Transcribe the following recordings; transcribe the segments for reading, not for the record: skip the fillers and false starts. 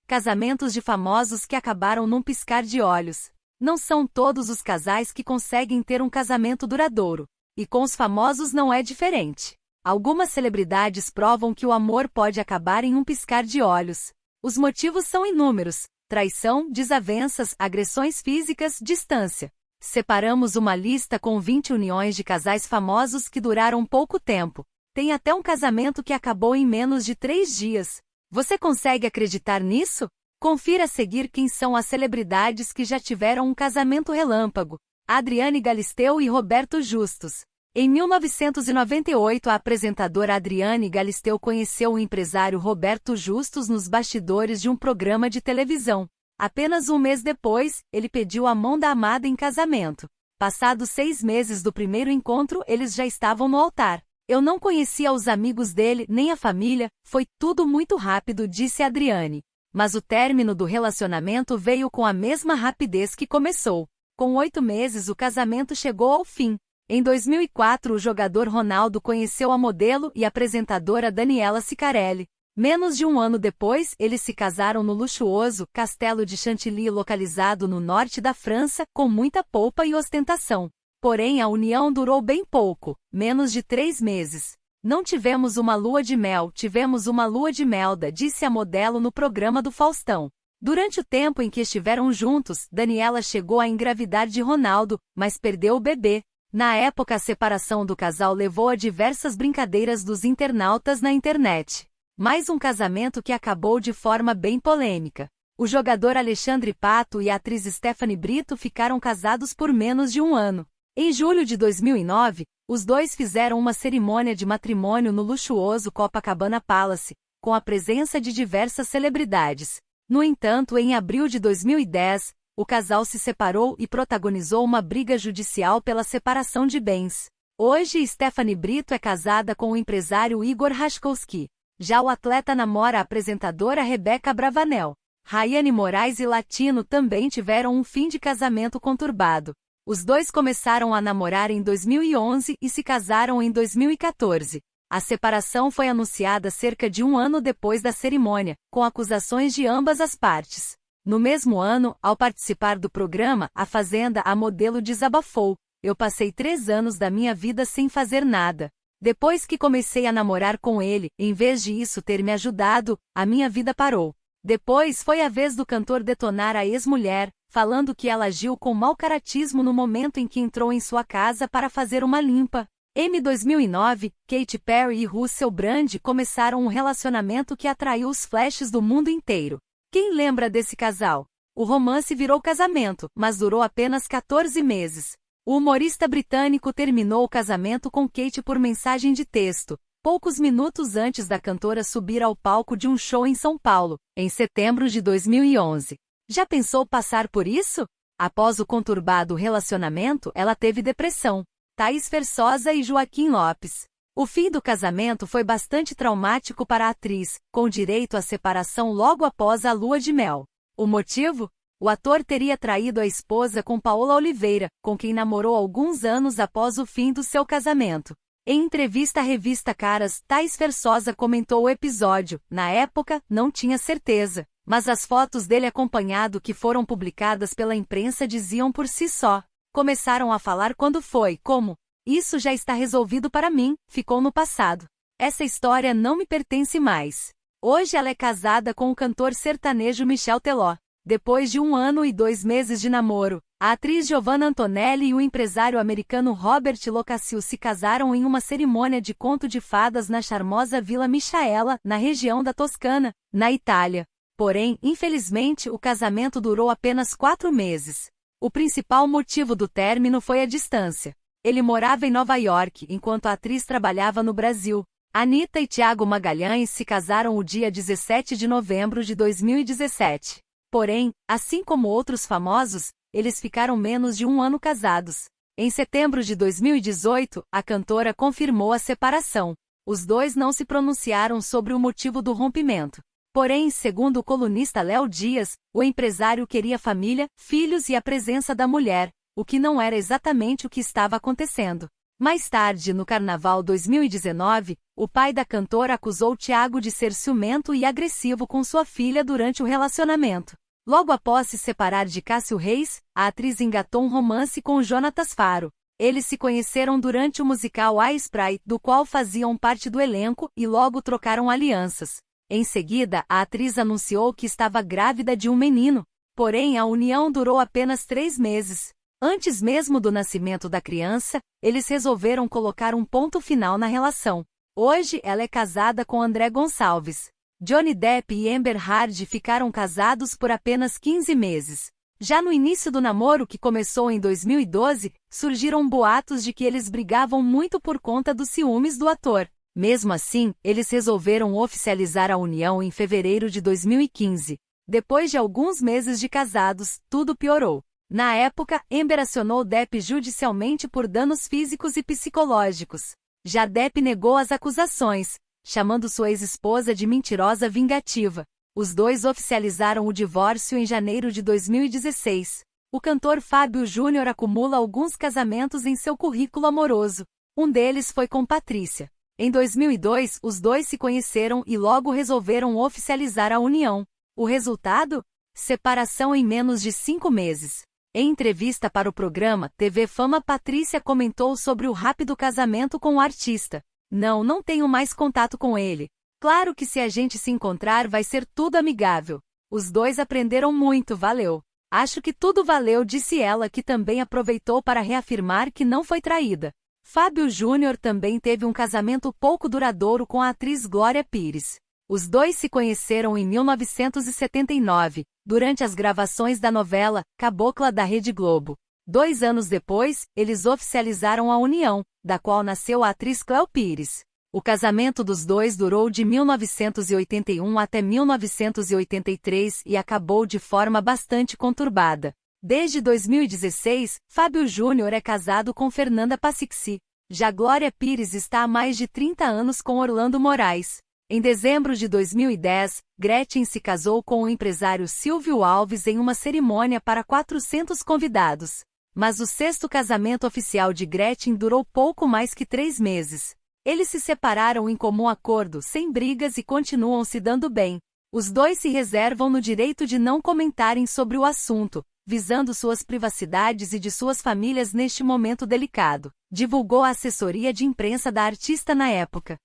Casamentos de famosos que acabaram num piscar de olhos. Não são todos os casais que conseguem ter um casamento duradouro. E com os famosos não é diferente. Algumas celebridades provam que o amor pode acabar em um piscar de olhos. Os motivos são inúmeros: traição, desavenças, agressões físicas, distância. Separamos uma lista com 20 uniões de casais famosos que duraram pouco tempo. Tem até um casamento que acabou em menos de 3 dias. Você consegue acreditar nisso? Confira a seguir quem são as celebridades que já tiveram um casamento relâmpago. Adriane Galisteu e Roberto Justus. Em 1998, a apresentadora Adriane Galisteu conheceu o empresário Roberto Justus nos bastidores de um programa de televisão. Apenas um mês depois, ele pediu a mão da amada em casamento. Passados 6 meses do primeiro encontro, eles já estavam no altar. Eu não conhecia os amigos dele, nem a família, foi tudo muito rápido, disse Adriane. Mas o término do relacionamento veio com a mesma rapidez que começou. Com 8 meses o casamento chegou ao fim. Em 2004 o jogador Ronaldo conheceu a modelo e apresentadora Daniela Cicarelli. Menos de um ano depois, eles se casaram no luxuoso Castelo de Chantilly localizado no norte da França, com muita pompa e ostentação. Porém a união durou bem pouco, menos de 3 meses. Não tivemos uma lua de mel, tivemos uma lua de melda, disse a modelo no programa do Faustão. Durante o tempo em que estiveram juntos, Daniela chegou a engravidar de Ronaldo, mas perdeu o bebê. Na época a separação do casal levou a diversas brincadeiras dos internautas na internet. Mais um casamento que acabou de forma bem polêmica. O jogador Alexandre Pato e a atriz Stephanie Brito ficaram casados por menos de um ano. Em julho de 2009, os dois fizeram uma cerimônia de matrimônio no luxuoso Copacabana Palace, com a presença de diversas celebridades. No entanto, em abril de 2010, o casal se separou e protagonizou uma briga judicial pela separação de bens. Hoje, Stephanie Brito é casada com o empresário Igor Raskowski. Já o atleta namora a apresentadora Rebeca Bravanel. Rayane Moraes e Latino também tiveram um fim de casamento conturbado. Os dois começaram a namorar em 2011 e se casaram em 2014. A separação foi anunciada cerca de um ano depois da cerimônia, com acusações de ambas as partes. No mesmo ano, ao participar do programa A Fazenda, a modelo desabafou: "Eu passei 3 anos da minha vida sem fazer nada. Depois que comecei a namorar com ele, em vez de isso ter me ajudado, a minha vida parou." Depois foi a vez do cantor detonar a ex-mulher, falando que ela agiu com mau caratismo no momento em que entrou em sua casa para fazer uma limpa. Em 2009, Katy Perry e Russell Brand começaram um relacionamento que atraiu os flashes do mundo inteiro. Quem lembra desse casal? O romance virou casamento, mas durou apenas 14 meses. O humorista britânico terminou o casamento com Katy por mensagem de texto, poucos minutos antes da cantora subir ao palco de um show em São Paulo, em setembro de 2011. Já pensou passar por isso? Após o conturbado relacionamento, ela teve depressão. Thaís Versosa e Joaquim Lopes. O fim do casamento foi bastante traumático para a atriz, com direito à separação logo após a lua de mel. O motivo? O ator teria traído a esposa com Paola Oliveira, com quem namorou alguns anos após o fim do seu casamento. Em entrevista à revista Caras, Thaís Versosa comentou o episódio. Na época, não tinha certeza, mas as fotos dele acompanhado que foram publicadas pela imprensa diziam por si só. Começaram a falar quando foi, como: "Isso já está resolvido para mim, ficou no passado. Essa história não me pertence mais." Hoje ela é casada com o cantor sertanejo Michel Teló. Depois de 1 ano e 2 meses de namoro, a atriz Giovanna Antonelli e o empresário americano Robert Locascio se casaram em uma cerimônia de conto de fadas na charmosa Vila Michaela, na região da Toscana, na Itália. Porém, infelizmente, o casamento durou apenas 4 meses. O principal motivo do término foi a distância. Ele morava em Nova York, enquanto a atriz trabalhava no Brasil. Anitta e Thiago Magalhães se casaram o dia 17 de novembro de 2017. Porém, assim como outros famosos, eles ficaram menos de 1 ano casados. Em setembro de 2018, a cantora confirmou a separação. Os dois não se pronunciaram sobre o motivo do rompimento. Porém, segundo o colunista Léo Dias, o empresário queria família, filhos e a presença da mulher, o que não era exatamente o que estava acontecendo. Mais tarde, no Carnaval 2019, o pai da cantora acusou Thiago de ser ciumento e agressivo com sua filha durante o relacionamento. Logo após se separar de Cássio Reis, a atriz engatou um romance com Jonatas Faro. Eles se conheceram durante o musical A Sprite, do qual faziam parte do elenco, e logo trocaram alianças. Em seguida, a atriz anunciou que estava grávida de um menino. Porém, a união durou apenas 3 meses. Antes mesmo do nascimento da criança, eles resolveram colocar um ponto final na relação. Hoje, ela é casada com André Gonçalves. Johnny Depp e Amber Heard ficaram casados por apenas 15 meses. Já no início do namoro, que começou em 2012, surgiram boatos de que eles brigavam muito por conta dos ciúmes do ator. Mesmo assim, eles resolveram oficializar a união em fevereiro de 2015. Depois de alguns meses de casados, tudo piorou. Na época, Amber acionou Depp judicialmente por danos físicos e psicológicos. Já Depp negou as acusações, chamando sua ex-esposa de mentirosa vingativa. Os dois oficializaram o divórcio em janeiro de 2016. O cantor Fábio Júnior acumula alguns casamentos em seu currículo amoroso. Um deles foi com Patrícia. Em 2002, os dois se conheceram e logo resolveram oficializar a união. O resultado? Separação em menos de 5 meses. Em entrevista para o programa TV Fama, Patrícia comentou sobre o rápido casamento com o artista. Não tenho mais contato com ele. Claro que se a gente se encontrar vai ser tudo amigável. Os dois aprenderam muito, valeu. Acho que tudo valeu, disse ela, que também aproveitou para reafirmar que não foi traída. Fábio Júnior também teve um casamento pouco duradouro com a atriz Glória Pires. Os dois se conheceram em 1979, durante as gravações da novela Cabocla da Rede Globo. 2 anos depois, eles oficializaram a união, da qual nasceu a atriz Cléo Pires. O casamento dos dois durou de 1981 até 1983 e acabou de forma bastante conturbada. Desde 2016, Fábio Júnior é casado com Fernanda Passixi. Já Glória Pires está há mais de 30 anos com Orlando Moraes. Em dezembro de 2010, Gretchen se casou com o empresário Silvio Alves em uma cerimônia para 400 convidados. Mas o 6º casamento oficial de Gretchen durou pouco mais que 3 meses. Eles se separaram em comum acordo, sem brigas, e continuam se dando bem. Os dois se reservam no direito de não comentarem sobre o assunto, visando suas privacidades e de suas famílias neste momento delicado, divulgou a assessoria de imprensa da artista na época.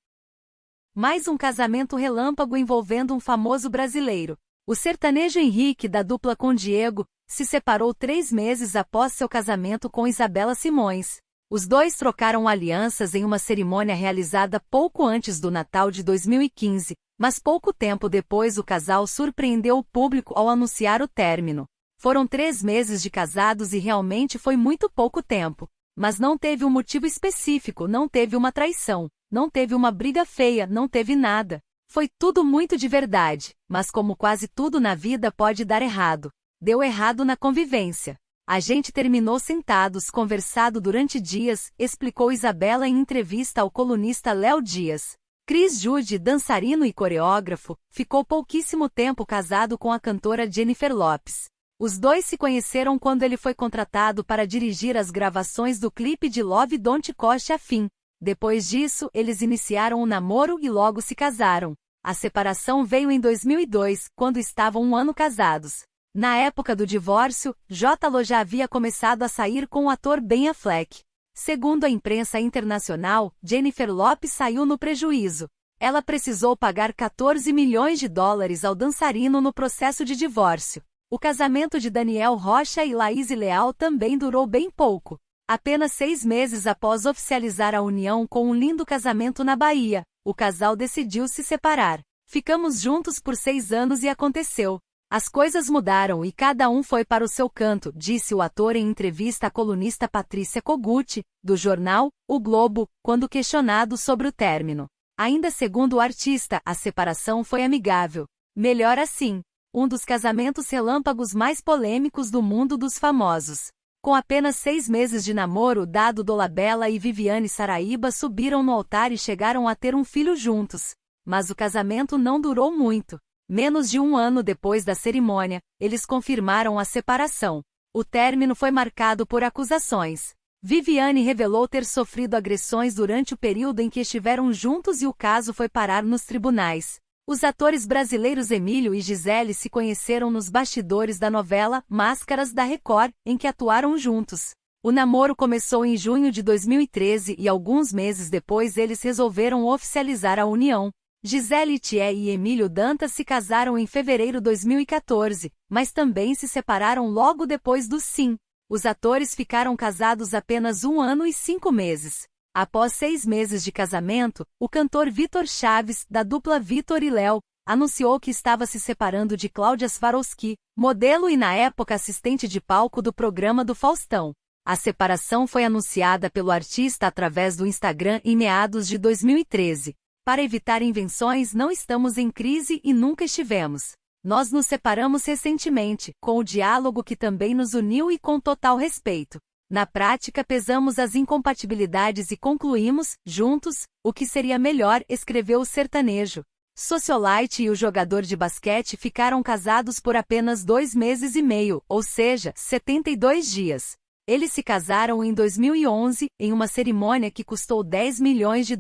Mais um casamento relâmpago envolvendo um famoso brasileiro. O sertanejo Henrique, da dupla com Diego, se separou 3 meses após seu casamento com Isabela Simões. Os dois trocaram alianças em uma cerimônia realizada pouco antes do Natal de 2015, mas pouco tempo depois o casal surpreendeu o público ao anunciar o término. Foram 3 meses de casados e realmente foi muito pouco tempo. Mas não teve um motivo específico, não teve uma traição, não teve uma briga feia, não teve nada. Foi tudo muito de verdade, mas como quase tudo na vida pode dar errado. Deu errado na convivência. A gente terminou sentados, conversado durante dias, explicou Isabela em entrevista ao colunista Léo Dias. Chris Jude, dançarino e coreógrafo, ficou pouquíssimo tempo casado com a cantora Jennifer Lopez. Os dois se conheceram quando ele foi contratado para dirigir as gravações do clipe de Love Don't Cost a Thing. Depois disso, eles iniciaram um namoro e logo se casaram. A separação veio em 2002, quando estavam 1 ano casados. Na época do divórcio, J.Lo já havia começado a sair com o ator Ben Affleck. Segundo a imprensa internacional, Jennifer Lopez saiu no prejuízo. Ela precisou pagar 14 milhões de dólares ao dançarino no processo de divórcio. O casamento de Daniel Rocha e Laís Leal também durou bem pouco. Apenas 6 meses após oficializar a união com um lindo casamento na Bahia, o casal decidiu se separar. Ficamos juntos por 6 anos e aconteceu. As coisas mudaram e cada um foi para o seu canto, disse o ator em entrevista à colunista Patrícia Kogut, do jornal O Globo, quando questionado sobre o término. Ainda segundo o artista, a separação foi amigável. Melhor assim. Um dos casamentos relâmpagos mais polêmicos do mundo dos famosos. Com apenas 6 meses de namoro, Dado Dolabella e Viviane Saraíba subiram no altar e chegaram a ter um filho juntos. Mas o casamento não durou muito. Menos de 1 ano depois da cerimônia, eles confirmaram a separação. O término foi marcado por acusações. Viviane revelou ter sofrido agressões durante o período em que estiveram juntos e o caso foi parar nos tribunais. Os atores brasileiros Emílio e Gisele se conheceram nos bastidores da novela Máscaras da Record, em que atuaram juntos. O namoro começou em junho de 2013 e alguns meses depois eles resolveram oficializar a união. Gisele Thier e Emílio Dantas se casaram em fevereiro de 2014, mas também se separaram logo depois do sim. Os atores ficaram casados apenas 1 ano e 5 meses. Após 6 meses de casamento, o cantor Vitor Chaves, da dupla Vitor e Léo, anunciou que estava se separando de Cláudia Swarovski, modelo e na época assistente de palco do programa do Faustão. A separação foi anunciada pelo artista através do Instagram em meados de 2013. Para evitar invenções, não estamos em crise e nunca estivemos. Nós nos separamos recentemente, com o diálogo que também nos uniu e com total respeito. Na prática, pesamos as incompatibilidades e concluímos, juntos, o que seria melhor, escreveu o sertanejo. Socialite e o jogador de basquete ficaram casados por apenas 2 meses e meio, ou seja, 72 dias. Eles se casaram em 2011, em uma cerimônia que custou $10 milhões.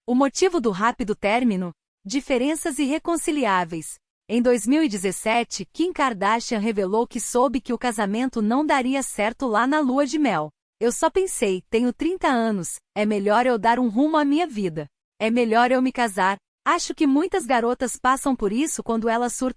O motivo do rápido término? Diferenças irreconciliáveis. Em 2017, Kim Kardashian revelou que soube que o casamento não daria certo lá na lua de mel. Eu só pensei, tenho 30 anos, é melhor eu dar um rumo à minha vida. É melhor eu me casar. Acho que muitas garotas passam por isso quando elas surtam.